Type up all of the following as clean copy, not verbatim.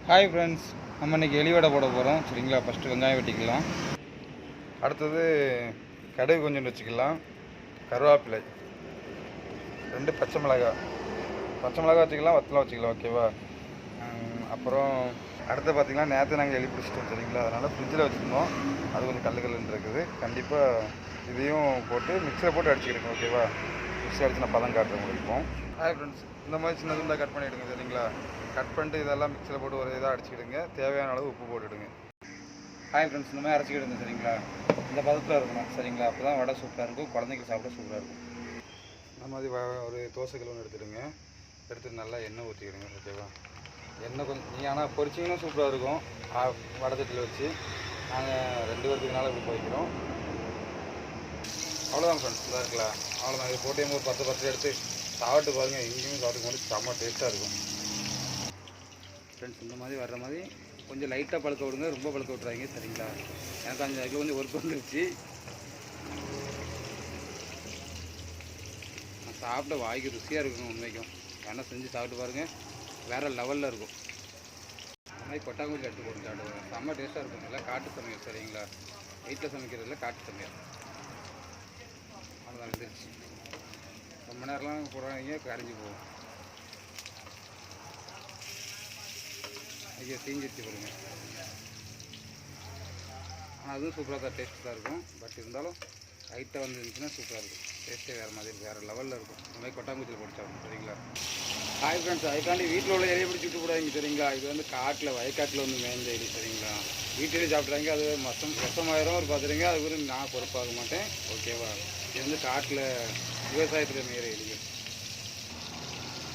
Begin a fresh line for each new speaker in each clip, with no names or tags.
Hi friends, நம்ம இன்றைக்கி எலி வடை போட போகிறோம். சரிங்களா? ஃபஸ்ட்டு வெங்காயம் வெட்டிக்கலாம். அடுத்தது கடுகு கொஞ்சம் வச்சுக்கலாம். கருவேப்பிலை, 2 பச்சை மிளகாய் வச்சுக்கலாம், வத்தலை வச்சுக்கலாம். ஓகேவா? அப்புறம் அடுத்து பார்த்திங்கன்னா நேற்று நாங்கள் எலி பிடிச்சிட்டோம். சரிங்களா? அதனால் ஃப்ரிட்ஜில் வச்சுருந்தோம். அது கொஞ்சம் கல்லுன்னு இருக்குது. கண்டிப்பாக இதையும் போட்டு மிக்சியில் போட்டு அடிச்சுக்கிடுங்க. ஓகேவா? மிக்ஸி அடிச்சு நான் பதம் காட்டுறேன் முடிப்போம். ஹாய் ஃப்ரெண்ட்ஸ், இந்த மாதிரி சின்ன துண்டாக கட் பண்ணிவிடுங்க. சரிங்களா? கட் பண்ணிட்டு இதெல்லாம் மிக்சியில் போட்டு ஒரு இதாக அடிச்சுக்கிடுங்க. தேவையான அளவு உப்பு போட்டுவிடுங்க. ஹாய் ஃப்ரெண்ட்ஸ், இந்த மாதிரி அரைச்சிக்கிடுங்க. சரிங்களா? இந்த பதத்தில் இருக்கணும். சரிங்களா? அப்போ தான் வடை சூப்பராக இருக்கும், குழந்தைக்கு சாப்பிட சூப்பராக இருக்கும். இந்த மாதிரி ஒரு தோசைக்கல் ஒன்று எடுத்துடுங்க. எடுத்துட்டு நல்லா எண்ணெய் ஊற்றிக்கிடுங்க. ஓகேவா? எண்ணெய் கொஞ்சம் நீங்கள் ஆனால் பொரிச்சிங்கன்னா சூப்பராக இருக்கும். வடை தட்டில் வச்சு நாங்கள் 2 பேருக்கு நாள் இப்படி போய்க்கிறோம். அவ்வளோதான் ஃப்ரெண்ட்ஸ், இதாக இருக்கலாம். அவ்வளோதான். இது போட்டு ஒரு 10 எடுத்து சாப்பிட்டு பாருங்கள். எங்கேயுமே சாப்பிட்டு போது செம்ம டேஸ்ட்டாக இருக்கும் ஃப்ரெண்ட்ஸ். இந்த மாதிரி வர்ற மாதிரி கொஞ்சம் லைட்டாக பழுக்க விடுங்க, ரொம்ப பழுக்க விட்றாங்க. சரிங்களா? எனக்கு அந்த அதில் கொஞ்சம் ஒர்க் வந்துருச்சு. நான் சாப்பிட வாய்க்கு ருசியாக இருக்குங்க. உண்மைக்கும் வேணால் செஞ்சு சாப்பிட்டு பாருங்கள், வேறு லெவலில் இருக்கும். அந்த மாதிரி கொட்டாங்குச்சி எடுத்து போட்டு சாப்பிடுவேன், செம்ம டேஸ்ட்டாக இருக்கும். நல்லா காட்டு சமையல். சரிங்களா? வீட்டில் சமைக்கிறதுல காட்டு சமையல். அவ்வளோதான், வந்துருச்சு. ரொம்ப நேரம்லாம் போடுறாங்க, கரைஞ்சி போகும். ஐயோ, தீஞ்சிருச்சு பாருங்க. ஆனால் அதுவும் சூப்பராக தான் டேஸ்ட்டாக இருக்கும். பட் இருந்தாலும் லைட்டாக வந்துருந்துச்சுன்னா சூப்பராக இருக்கும். டேஸ்ட்டே வேறு மாதிரி வேறு லெவலில் இருக்கும். இந்த மாதிரி கொட்டாங்குச்சியில் பிடிச்சாங்க. சரிங்களா? ஹாய் ஃப்ரெண்ட்ஸ், அதுக்காண்டி வீட்டில் உள்ள எலியை பிடிச்சி விட்டு போடாதீங்க. சரிங்களா? இது வந்து காட்டில் வயக்காட்டில் வந்து மேய்ந்த எலி. சரிங்களா? வீட்டிலே சாப்பிட்றாங்க. அது விஷமாயிரம் ஒரு பார்த்துருங்க. அது கூட நான் பொறுப்பாக மாட்டேன். ஓகேவா? இது வந்து காட்டில் விவசாயத்தில் மேய்கிற எலிகள்.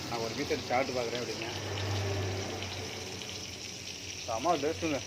நான் ஒரு மீட்டர் சாப்பிட்டு பார்க்குறேன். அப்படிங்க செம்ம டேஸ்ட்டுங்க.